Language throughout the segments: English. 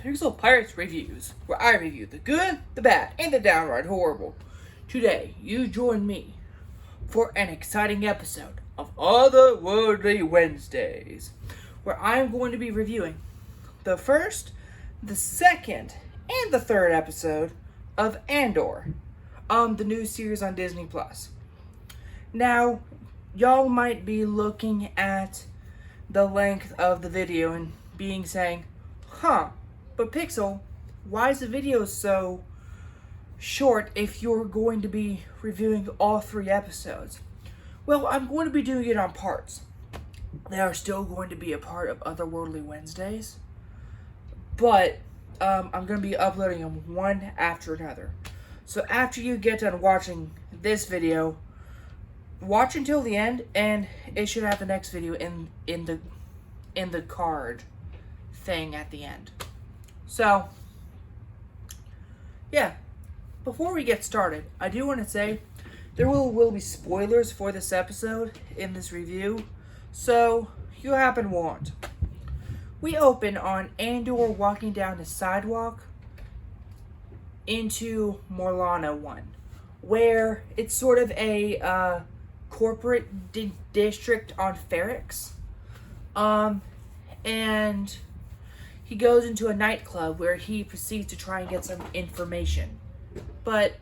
Pixel Pirates Reviews, where I review the good, the bad, and the downright horrible. Today, you join me for an exciting episode of Otherworldly Wednesdays, where I'm going to be reviewing the first, the second, and the third episode of Andor, the new series on Disney+. Now, y'all might be looking at the length of the video and saying, but Pixel, why is the video so short if you're going to be reviewing all 3 episodes? Well, I'm going to be doing it on parts. They are still going to be a part of Otherworldly Wednesdays, but I'm going to be uploading them one after another. So after you get done watching this video, watch until the end, and it should have the next video in the card thing at the end. So, yeah, before we get started, I do want to say there will be spoilers for this episode in this review, so you happen to want. We open on Andor walking down the sidewalk into Morlana 1, where it's sort of a corporate district on Ferrix. And he goes into a nightclub where he proceeds to try and get some information. But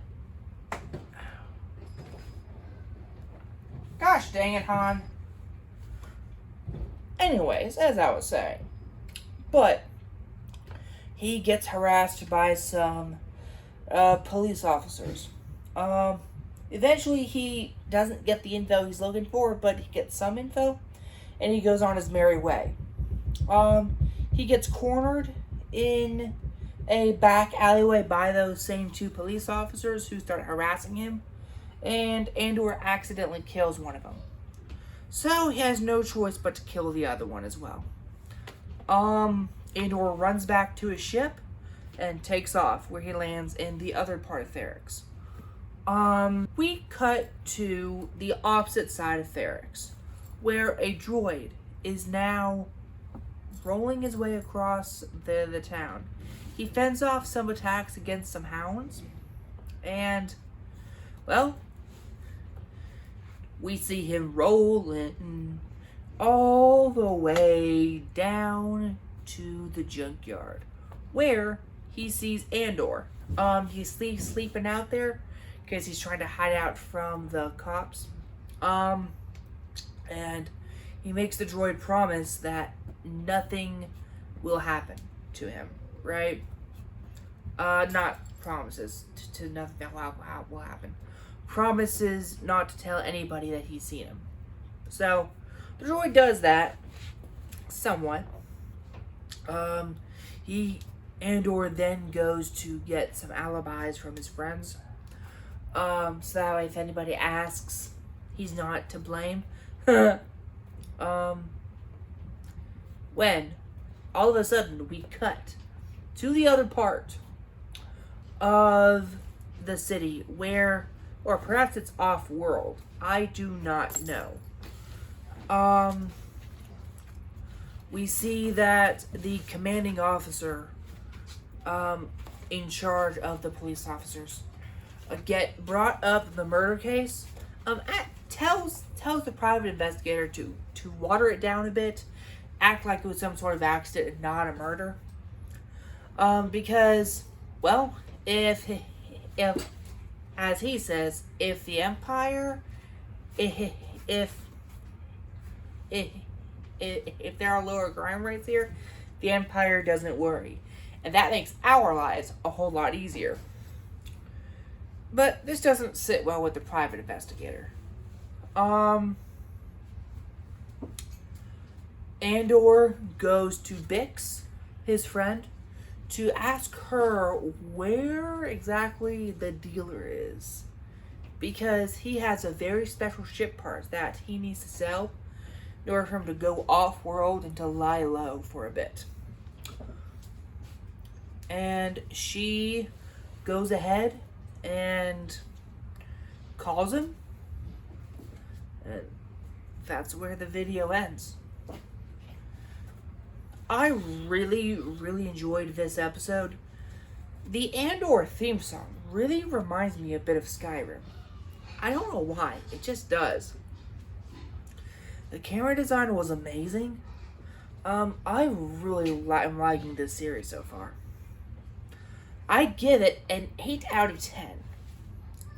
gosh dang it, Han. Anyways, as I was saying, but he gets harassed by some police officers. Eventually he doesn't get the info he's looking for, but he gets some info, and he goes on his merry way. He gets cornered in a back alleyway by those same 2 police officers who start harassing him, and Andor accidentally kills one of them. So he has no choice but to kill the other one as well. Andor runs back to his ship and takes off, where he lands in the other part of Ferrix. We cut to the opposite side of Ferrix, where a droid is now rolling his way across the town. He fends off some attacks against some hounds, and, well, we see him rolling all the way down to the junkyard, where he sees Andor. He's sleeping out there because he's trying to hide out from the cops. And he makes the droid promise that nothing will happen to him, right? Not promises to nothing will happen. Promises not to tell anybody that he's seen him. So, the droid does that, somewhat. Andor then goes to get some alibis from his friends. So that way if anybody asks, he's not to blame. When all of a sudden we cut to the other part of the city where, or perhaps it's off-world, I do not know. We see that the commanding officer in charge of the police officers get brought up the murder case. Tells the private investigator to water it down a bit, act like it was some sort of accident and not a murder. Because, well, if as he says, if the Empire, if there are lower crime rates here, the Empire doesn't worry. And that makes our lives a whole lot easier. But this doesn't sit well with the private investigator. Andor goes to Bix, his friend, to ask her where exactly the dealer is. Because he has a very special ship part that he needs to sell in order for him to go off-world and to lie low for a bit. And she goes ahead and calls him. And that's where the video ends. I really, really enjoyed this episode. The Andor theme song really reminds me a bit of Skyrim. I don't know why, it just does. The camera design was amazing. I really am liking this series so far. I give it an 8 out of 10.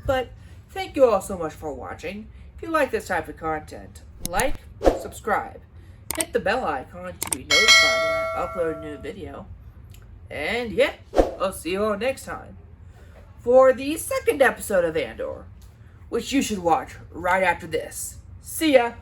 But thank you all so much for watching. If you like this type of content, like, subscribe, hit the bell icon to be notified when I upload a new video. And yeah, I'll see you all next time for the second episode of Andor, which you should watch right after this. See ya!